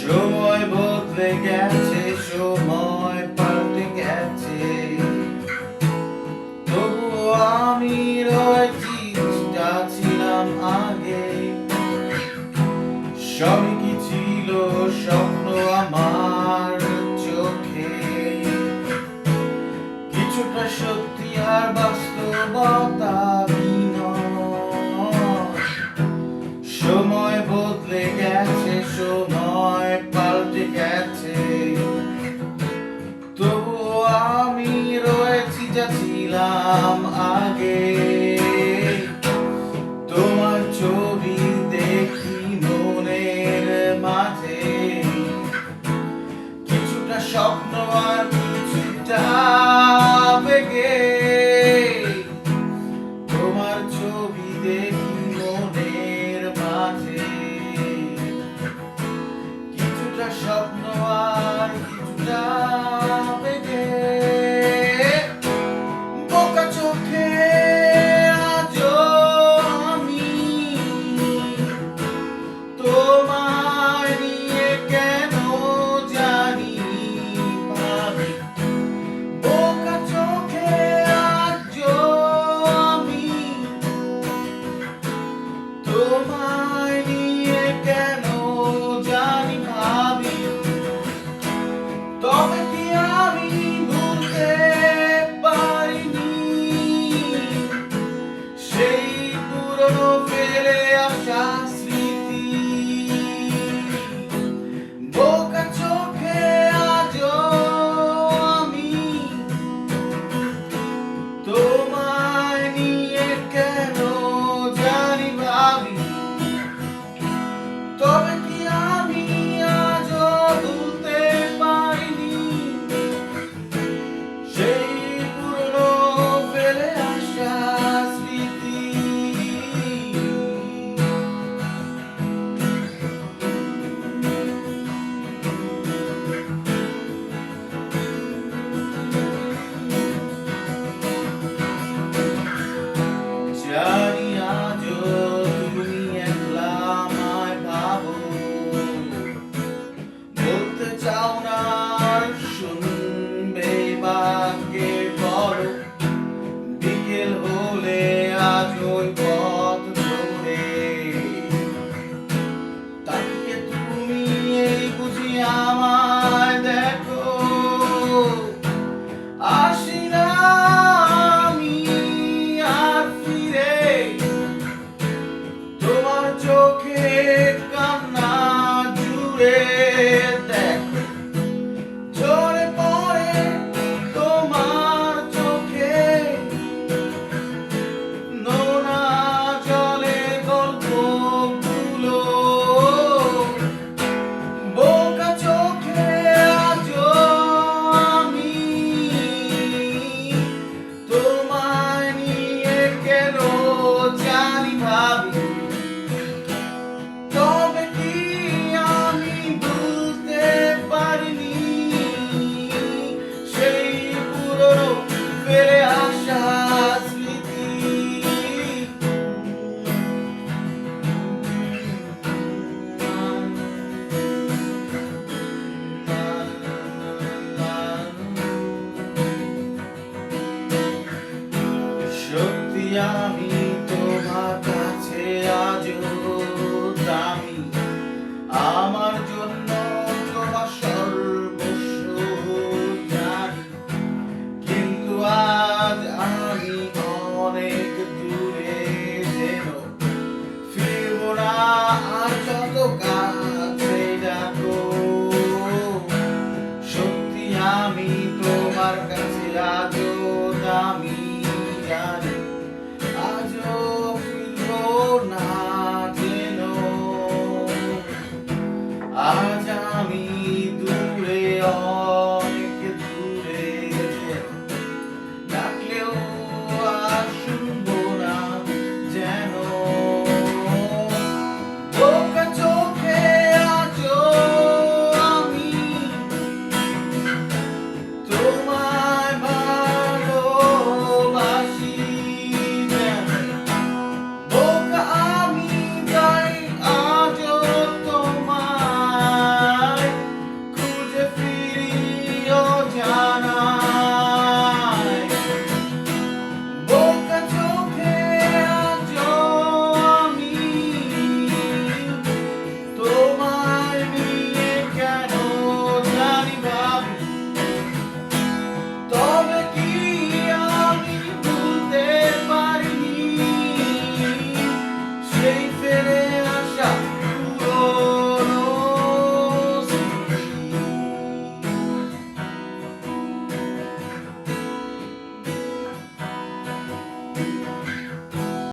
সময় বদলে গেছে, সময় পাল্টে গেছে, তবুও আমি রয়েছি যা ছিলাম আগে। সবই কি ছিল স্বপ্ন আমার চোখে, কিছুটা সত্যি আর বাস্তবতা সময় বদলে গেছে, সময় পাল্টে গেছে, তবুও আমি রয়েছি যা ছিলাম আগে। তোমার ছবি দেখি মনের মাঝে, কিছুটা স্বপ্ন আর কিছুটা আবেগে। তোমার ছবি দেখি মনের মাঝে, কিছুটা স্বপ্ন আর কিছুটা আবেগে। বোকা চোখে আজও আমি তোমায় নিয়ে কেন জানি ভাবি। বোকা চোখে আজও আমি তোমায় নিয়ে কেন জানি ভাবি। তবে কি আমি ভুলতে পারিনি সেই পুরনো ফেলে আসা স্মৃতি। বোকা চোখে আজও আমি তোমায় নিয়ে কেন জানি ভাবি। তবে কি আমি আজও ভুলতে পারিনি সেই পুরনো ফেলে আসা স্মৃতি। জানি আজও তুমি একলা আমায় ভাবো, বলতে চাও না আর শুনবে বাক্যে বলো। বিকেল হলে আজ ওই পথ ধরে তাকিয়ে তুমি এই বুঝি আমায় দেখো। আসি না আমি আর ফিরে, তোমার চোখে কান্না জুড়ে দেখো। ঝরে পড়ে তোমার চোখে নোনা জলে গল্পগুলো। বোকা চোখে আজও আমি তোমায় নিয়ে কেন জানি ভাবি। তবে কি আমি ভুলতে পারিনি সেই পুরনো ফেলে আসা স্মৃতি। সত্যি আমি তোমার কাছে আজও দামি, আমার জন্য তোমার সর্বস্ব জানি। কিন্তু আজ আমি অনেক দূরে যেন ফিরব না আর যত কাছে ডাকো। সত্যি আমি তোমার কাছে আজও দামি জানি, আজও ফিরব না যেন। আজ আমি